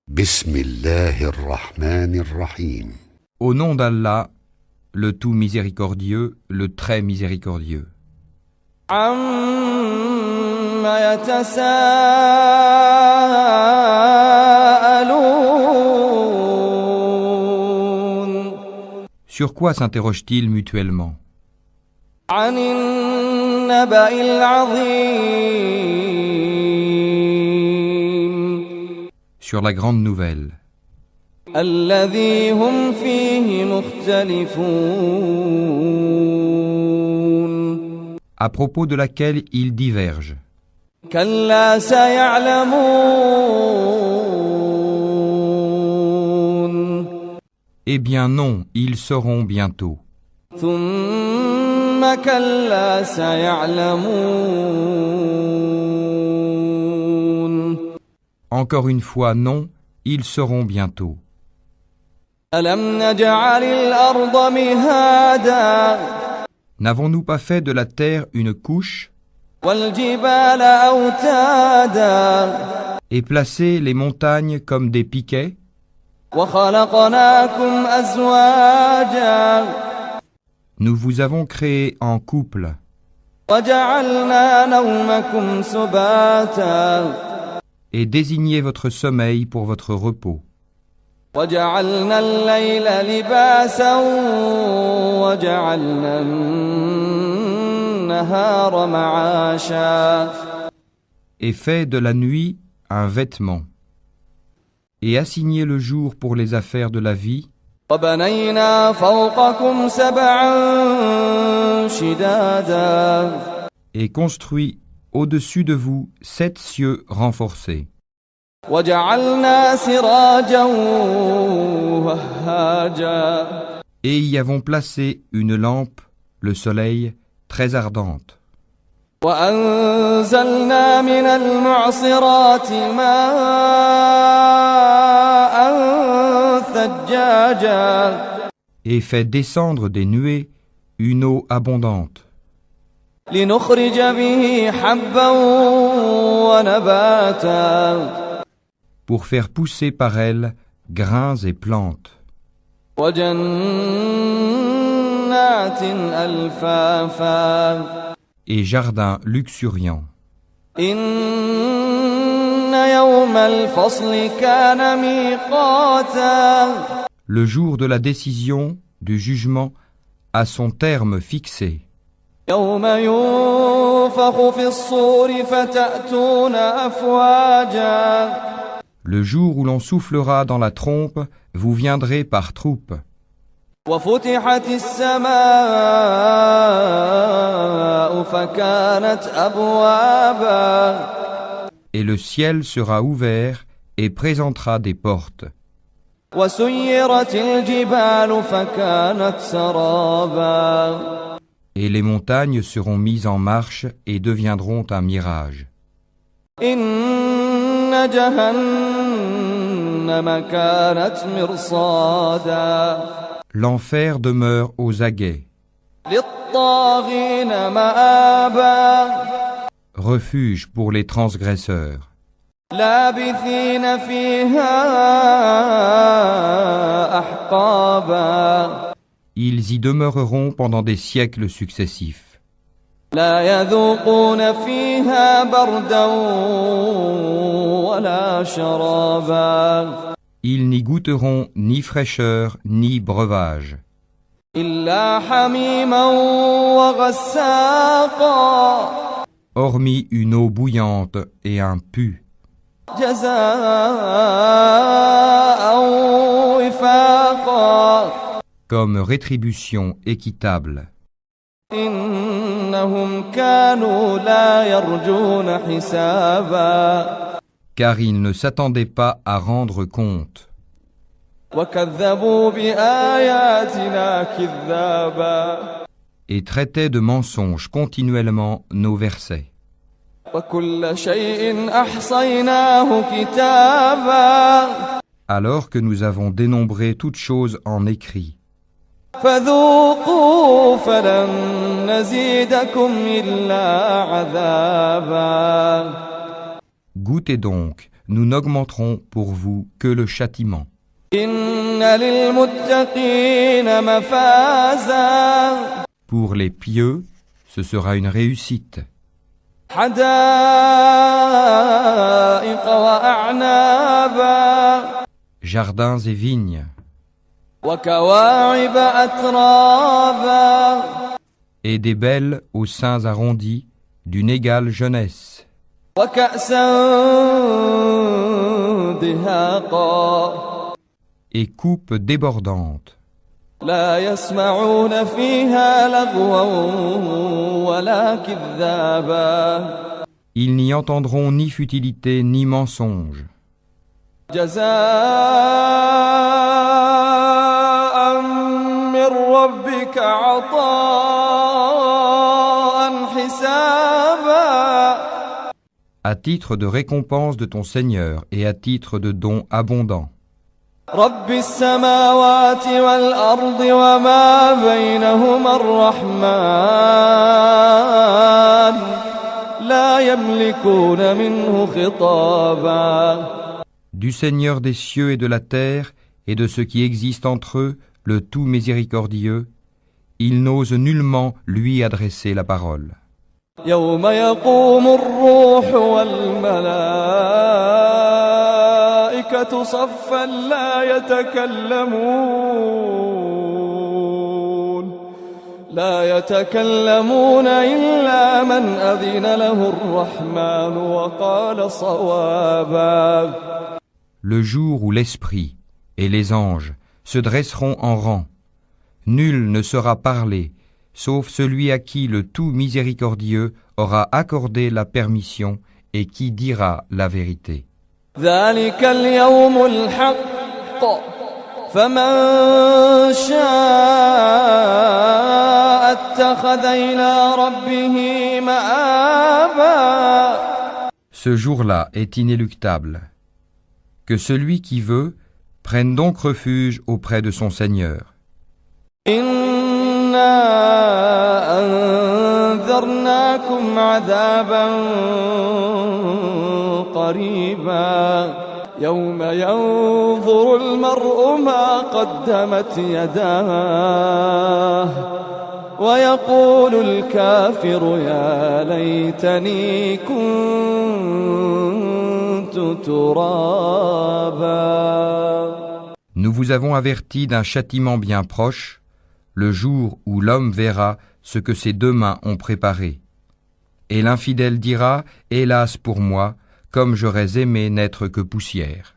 بسم الله الرحمن الرحيم. Au nom d'Allah, le tout miséricordieux, le très miséricordieux. عَمَّ يَتَسَاءَلُونَ Sur quoi s'interrogent-ils mutuellement? عَنِ النَّبَإِ الْعَظِيمِ Sur la grande nouvelle, الَّذِي هُمْ فِيهِ مُخْتَلِفُونَ à propos de laquelle ils divergent. كَلَّا سَيَعْلَمُونَ Eh bien non, ils sauront bientôt. ثُمَّ كَلَّا سَيَعْلَمُونَ Encore une fois, non, ils sauront bientôt. أَلَمْ نَجْعَلِ الْأَرْضَ مِهَادًا N'avons-nous pas fait de la terre une couche وَالْجِبَالَ أَوْتَادًا et placé les montagnes comme des piquets? وَخَلَقْنَاكُمْ أَزْوَاجًا Nous vous avons créé en couple وَجَعَلْنَا نَوْمَكُمْ سُبَاتًا et désigné votre sommeil pour votre repos. وَجَعَلْنَا اللَّيْلَ لِبَاسًا وَجَعَلْنَا النَّهَارَ مَعَاشًا Et fait de la nuit un vêtement, et assigné le jour pour les affaires de la vie, وَبَنَيْنَا فَوْقَكُمْ سَبْعًا شِدَادًا et construit au-dessus de vous 7 cieux renforcés, وَجَعَلْنَا سِرَاجًا وَهَّاجًا et y avons placé une lampe, le soleil, très ardente. وَأَنزَلْنَا مِنَ الْمُعْصِرَاتِ مَاءً ثَجَّاجًا Et fait descendre des nuées une eau abondante, لِنُخْرِجَ بِهِ حَبًّا وَنَبَاتًا pour faire pousser par elle grains et plantes, وَجَنَّاتٍ أَلْفَافًا et jardins luxuriants. إِنَّ يَوْمَ الْفَصْلِ كَانَ مِيقَاتًا Le jour de la décision, du jugement, a son terme fixé. يَوْمَ يُنفَخُ فِي الصُّورِ فَتَأْتُونَ أَفْوَاجًا Le jour où l'on soufflera dans la trompe, vous viendrez par troupes. وَفُتِحَتِ السَّمَاءُ فَكَانَتْ أَبْوَابًا Et le ciel sera ouvert et présentera des portes. وَسُيِّرَتِ الْجِبَالُ فَكَانَتْ سَرَابًا Et les montagnes seront mises en marche et deviendront un mirage. إِنَّ جَهَنَّمَ كَانَتْ مِرْصَادًا L'enfer demeure aux aguets, لِلطَّاغِينَ مَآبًا refuge pour les transgresseurs. لَابِثِينَ فِيهَا أَحْقَابًا Ils y demeureront pendant des siècles successifs. لَا يَذُوقُونَ فِيهَا بَرْدًا وَلَا شَرَابًا Ils n'y goûteront ni fraîcheur ni breuvage, إِلَّا حَمِيمًا وَغَسَّاقًا hormis une eau bouillante et un pu, جَزَاءً وِفَاقًا comme rétribution équitable. إِنَّهُمْ كَانُوا لَا يَرْجُونَ حِسَابًا Car ils ne s'attendaient pas à rendre compte. وَكَذَّبُوا بِآيَاتِنَا كِذَّابًا Et traitaient de mensonges continuellement nos versets. وَكُلَّ شَيْءٍ أَحْصَيْنَاهُ كِتَابًا Alors que nous avons dénombré toutes choses en écrit. فَذُوقُوا فَلَن نَّزِيدَكُمْ إِلَّا عَذَابًا Goûtez donc, nous n'augmenterons pour vous que le châtiment. إن للمتقين مفازا Pour les pieux, ce sera une réussite. حدائق وأعنابا Jardins et vignes, وكواعب أترابا et des belles aux seins arrondis, d'une égale jeunesse, وكأسا دهاقا et coupes débordantes. لا يسمعون فيها لغوا ولا كذابا Ils n'y entendront ni futilité ni mensonge. جزاء من ربك عطاء حسابا À titre de récompense de ton Seigneur et à titre de don abondant. رب السماوات والأرض وما بينهما الرحمن لا يملكون منه خطابا Du Seigneur des cieux et de la terre et de ce qui existe entre eux, le tout miséricordieux, ils n'osent nullement lui adresser la parole. يوم يقوم الروح والملائكة صفا لا يتكلمون إلا من أذن له الرحمن وقال صوابا Le jour où l'Esprit et les anges se dresseront en rang, nul ne sera parlé, sauf celui à qui le tout miséricordieux aura accordé la permission et qui dira la vérité. ذلك اليوم الحق فمن شاء اتخذ إلى ربه مآبا Ce jour-là est inéluctable. Que celui qui veut prenne donc refuge auprès de son Seigneur. إنا أنذرناكم عذابا قريبا يوم ينظر المرء ما قدمت يداه ويقول الكافر يا ليتني كنت ترابا Nous vous avons averti d'un châtiment bien proche, le jour où l'homme verra ce que ses deux mains ont préparé. Et l'infidèle dira, hélas pour moi, comme j'aurais aimé n'être que poussière.